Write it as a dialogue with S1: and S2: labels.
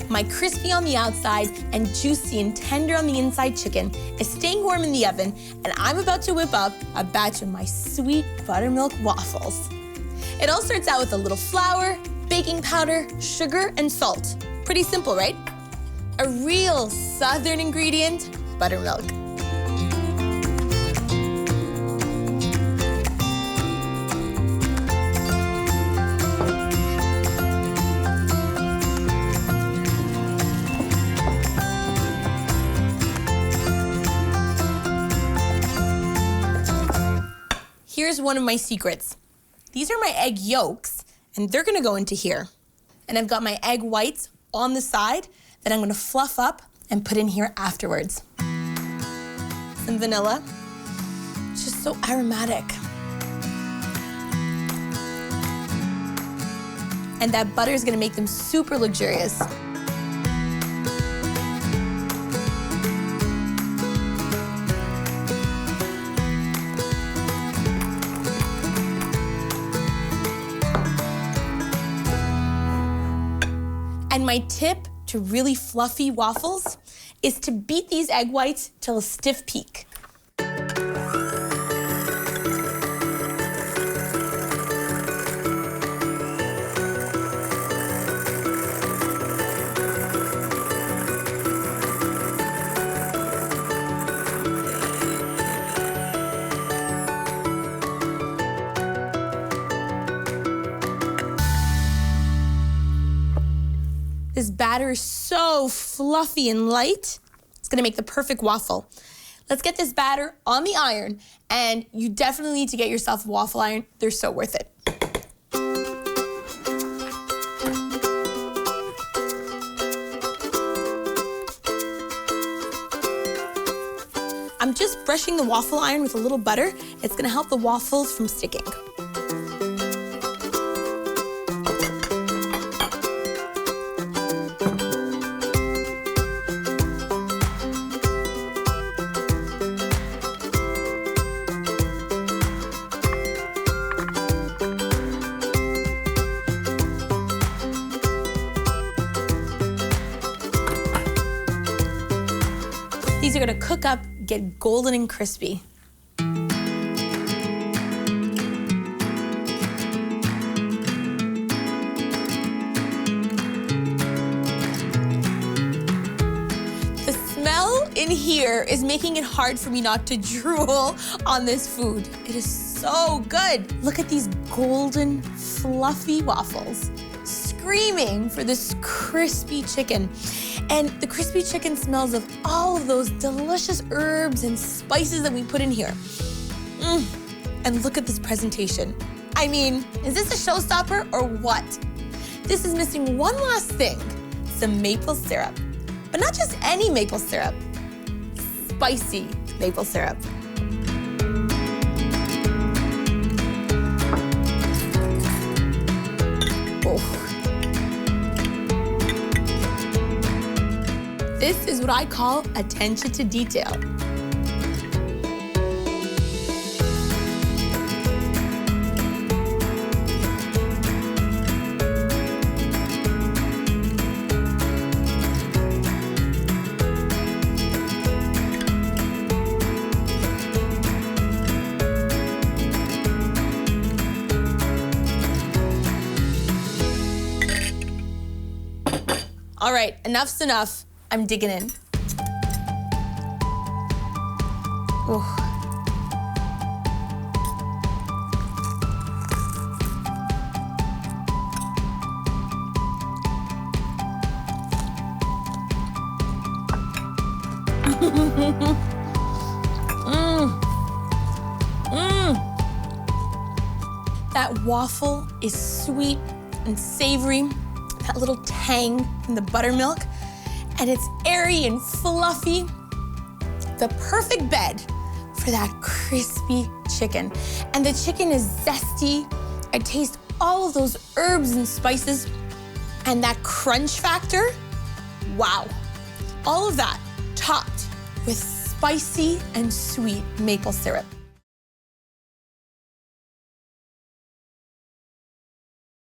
S1: My crispy on the outside and juicy and tender on the inside chicken is staying warm in the oven, and I'm about to whip up a batch of my sweet buttermilk waffles. It all starts out with a little flour, baking powder, sugar, and salt. Pretty simple, right? A real Southern ingredient, buttermilk. Here's one of my secrets. These are my egg yolks, and they're gonna go into here. And I've got my egg whites on the side that I'm gonna fluff up and put in here afterwards. Some vanilla, it's just so aromatic. And that butter is gonna make them super luxurious. And my tip to really fluffy waffles is to beat these egg whites till a stiff peak. This batter is so fluffy and light, it's gonna make the perfect waffle. Let's get this batter on the iron, and you definitely need to get yourself a waffle iron. They're so worth it. I'm just brushing the waffle iron with a little butter. It's gonna help the waffles from sticking. These are gonna cook up, get golden and crispy. The smell in here is making it hard for me not to drool on this food. It is so good. Look at these golden, fluffy waffles, screaming for this crispy chicken. And the crispy chicken smells of all of those delicious herbs and spices that we put in here. And look at this presentation. I mean, is this a showstopper or what? This is missing one last thing, some maple syrup. But not just any maple syrup, spicy maple syrup. Oh. This is what I call attention to detail. All right, enough's enough. I'm digging in. Oh. That waffle is sweet and savory, that little tang from the buttermilk, and it's airy and fluffy. The perfect bed for that crispy chicken. And the chicken is zesty. I taste all of those herbs and spices, and that crunch factor, wow. All of that topped with spicy and sweet maple syrup.